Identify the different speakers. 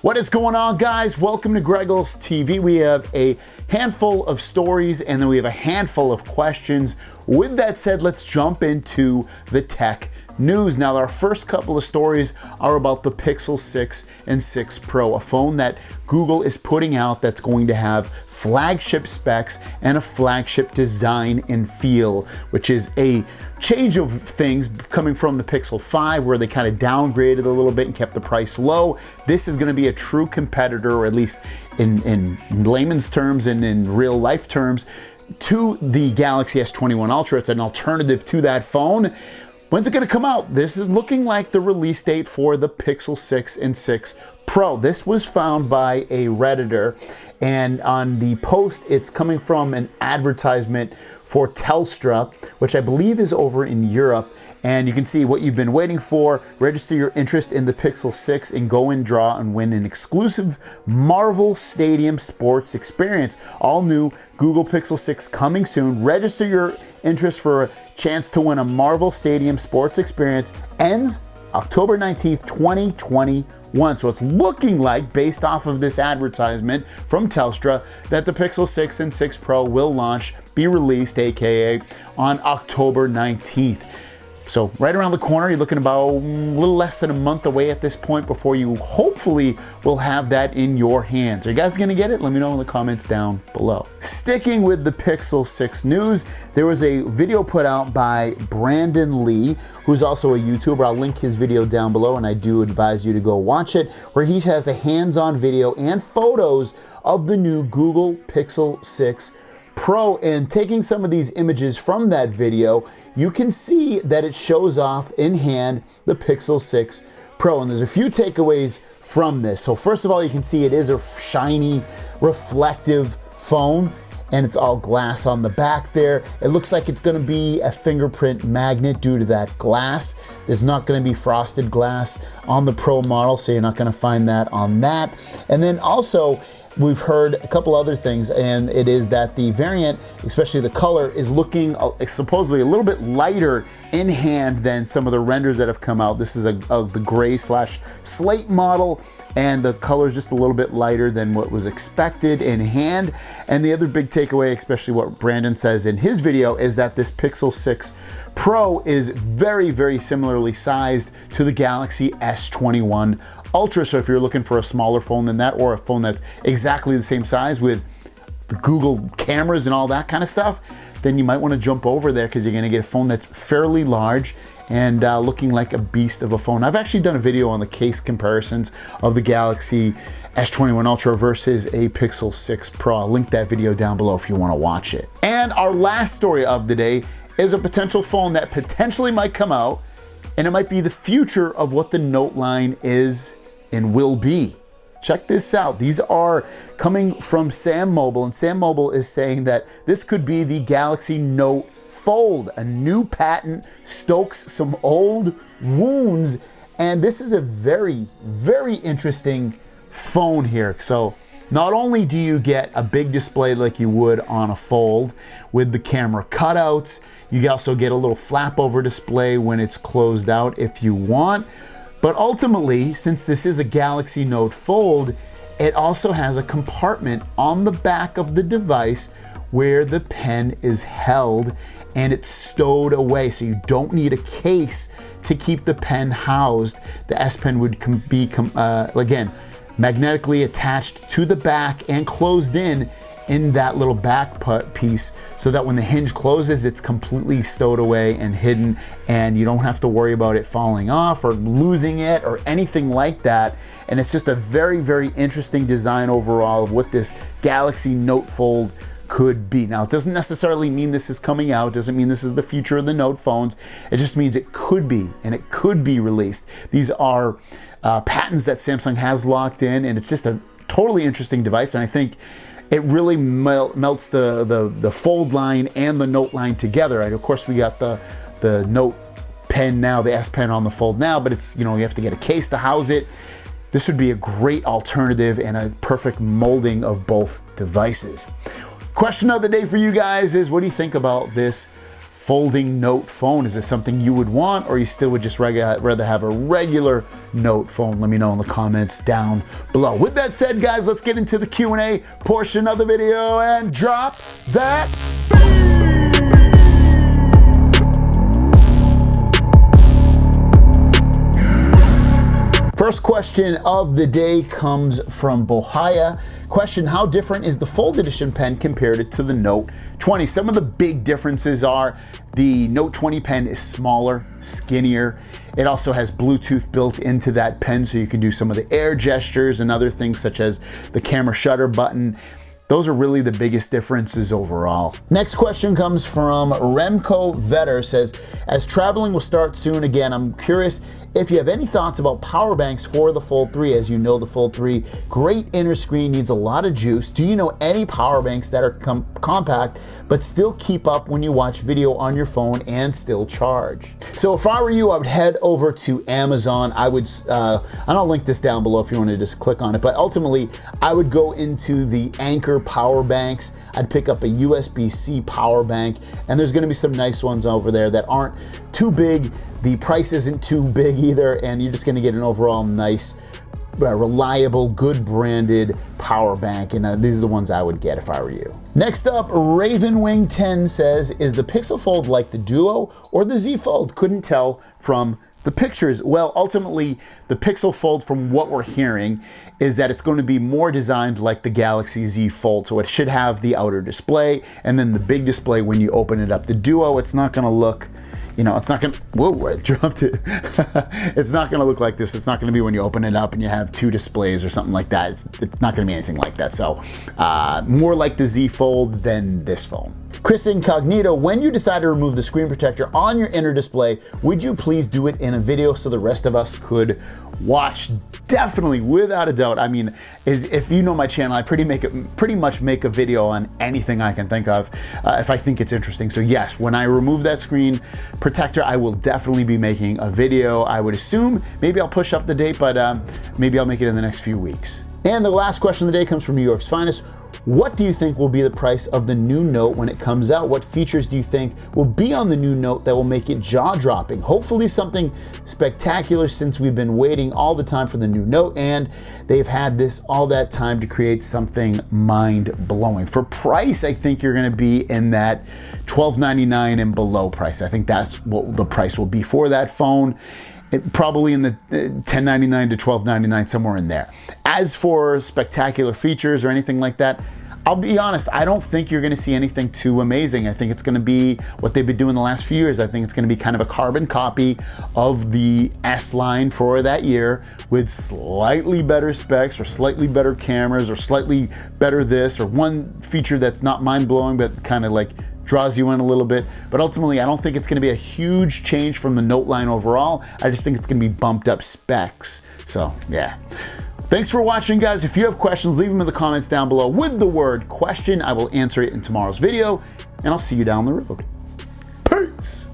Speaker 1: What is going on, guys? Welcome to Greggles TV. We have a handful of stories and then we have a handful of questions. With that said, let's jump into the tech news. Now, our first couple of stories are about the Pixel 6 and 6 Pro, a phone that Google is putting out that's going to have flagship specs and a flagship design and feel, which is a change of things coming from the Pixel 5, where they kind of downgraded a little bit and kept the price low. This is going to be a true competitor, or at least in layman's terms and in real life terms, to the Galaxy S21 Ultra. It's an alternative to that phone. When's it going to come out? This is looking like the release date for the Pixel 6 and 6 Pro. This was found by a Redditor, and on the post, it's coming from an advertisement for Telstra, which I believe is over in Europe. And you can see what you've been waiting for. Register your interest in the Pixel 6 and go and draw and win an exclusive Marvel Stadium sports experience. All new Google Pixel 6 coming soon. Register your interest for a chance to win a Marvel Stadium sports experience. Ends October 19th, 2021. So it's looking like, based off of this advertisement from Telstra, that the Pixel 6 and 6 Pro will launch, be released, aka on October 19th. So right around the corner, you're looking about a little less than a month away at this point before you hopefully will have that in your hands. Are you guys gonna get it? Let me know in the comments down below. Sticking with the Pixel 6 news, there was a video put out by Brandon Lee, who's also a YouTuber. I'll link his video down below, and I do advise you to go watch it, where he has a hands-on video and photos of the new Google Pixel 6 Pro. And taking some of these images from that video, you can see that it shows off in hand the Pixel 6 Pro. And there's a few takeaways from this. So first of all, you can see it is a shiny, reflective phone, and it's all glass on the back there. It looks like it's gonna be a fingerprint magnet due to that glass. There's not gonna be frosted glass on the Pro model, so you're not gonna find that on that. And then also, we've heard a couple other things, and it is that the variant, especially the color, is looking supposedly a little bit lighter in hand than some of the renders that have come out. This is the gray/slate model, and the color is just a little bit lighter than what was expected in hand. And the other big takeaway, especially what Brandon says in his video, is that this Pixel 6 Pro is very, very similarly sized to the Galaxy S21 Ultra. So if you're looking for a smaller phone than that, or a phone that's exactly the same size with the Google cameras and all that kind of stuff, then you might want to jump over there, because you're going to get a phone that's fairly large and looking like a beast of a phone. I've actually done a video on the case comparisons of the Galaxy S21 Ultra versus a Pixel 6 Pro. I'll link that video down below if you want to watch it. And our last story of the day is a potential phone that potentially might come out, and it might be the future of what the Note line is and will be. Check this out. These are coming from Sam Mobile, and Sam Mobile is saying that this could be the Galaxy Note Fold. A new patent stokes some old wounds, and this is a very, very interesting phone here. So not only do you get a big display like you would on a Fold with the camera cutouts, you also get a little flap over display when it's closed out if you want. But ultimately, since this is a Galaxy Note Fold, it also has a compartment on the back of the device where the pen is held, and it's stowed away. So you don't need a case to keep the pen housed. The S Pen would be, again, magnetically attached to the back and closed in that little back piece, so that when the hinge closes, it's completely stowed away and hidden, and you don't have to worry about it falling off or losing it or anything like that. And it's just a very, very interesting design overall of what this Galaxy Note Fold could be. Now, it doesn't necessarily mean this is coming out, doesn't mean this is the future of the Note phones. It just means it could be, and it could be released. These are patents that Samsung has locked in, and it's just a totally interesting device. And I think it really melts the Fold line and the Note line together. Right? Of course, we got the Note Pen now, the S Pen on the Fold now, but it's, you know, you have to get a case to house it. This would be a great alternative and a perfect molding of both devices. Question of the day for you guys is, what do you think about this folding Note phone? Is this something you would want, or you still would just rather have a regular Note phone? Let me know in the comments down below. With that said, guys, let's get into the Q&A portion of the video and drop that. First question of the day comes from Bohaya. Question: how different is the Fold Edition pen compared to the Note 20? Some of the big differences are the Note 20 pen is smaller, skinnier. It also has Bluetooth built into that pen, so you can do some of the air gestures and other things such as the camera shutter button. Those are really the biggest differences overall. Next question comes from Remco Vetter. Says, as traveling will start soon again, I'm curious if you have any thoughts about power banks for the Fold 3. As you know, the Fold 3, great inner screen, needs a lot of juice. Do you know any power banks that are compact but still keep up when you watch video on your phone and still charge? So if I were you, I would head over to Amazon. I would, and I'll link this down below if you want to just click on it, but ultimately I would go into the Anchor power banks. I'd pick up a USB-C power bank, and there's gonna be some nice ones over there that aren't too big. The price isn't too big either, and you're just gonna get an overall nice, reliable, good branded power bank, and these are the ones I would get if I were you. Next up, Ravenwing 10 says, is the Pixel Fold like the Duo or the Z Fold? Couldn't tell from the pictures. Well, ultimately, the Pixel Fold, from what we're hearing, is that it's going to be more designed like the Galaxy Z Fold. So it should have the outer display and then the big display when you open it up. The Duo, it's not going to look, you know, it's not going to, whoa, I dropped it. It's not going to look like this. It's not going to be when you open it up and you have two displays or something like that. It's not going to be anything like that. So more like the Z Fold than this phone. Chris Incognito, when you decide to remove the screen protector on your inner display, would you please do it in a video so the rest of us could watch? Definitely, without a doubt. I mean, if you know my channel, I pretty much make a video on anything I can think of if I think it's interesting. So yes, when I remove that screen protector, I will definitely be making a video. I would assume maybe I'll push up the date, but maybe I'll make it in the next few weeks. And the last question of the day comes from New York's Finest. What do you think will be the price of the new Note when it comes out? What features do you think will be on the new Note that will make it jaw-dropping? Hopefully something spectacular, since we've been waiting all the time for the new Note, and they've had this all that time to create something mind-blowing. For price, I think you're gonna be in that $12.99 and below price. I think that's what the price will be for that phone. Probably in the $10.99 to $12.99, somewhere in there. As for spectacular features or anything like that, I'll be honest, I don't think you're gonna see anything too amazing. I think it's gonna be what they've been doing the last few years. I think it's gonna be kind of a carbon copy of the S line for that year, with slightly better specs or slightly better cameras or slightly better this, or one feature that's not mind-blowing but kind of like draws you in a little bit. But ultimately, I don't think it's gonna be a huge change from the Note line overall. I just think it's gonna be bumped up specs. So yeah. Thanks for watching, guys. If you have questions, leave them in the comments down below with the word question. I will answer it in tomorrow's video, and I'll see you down the road. Peace.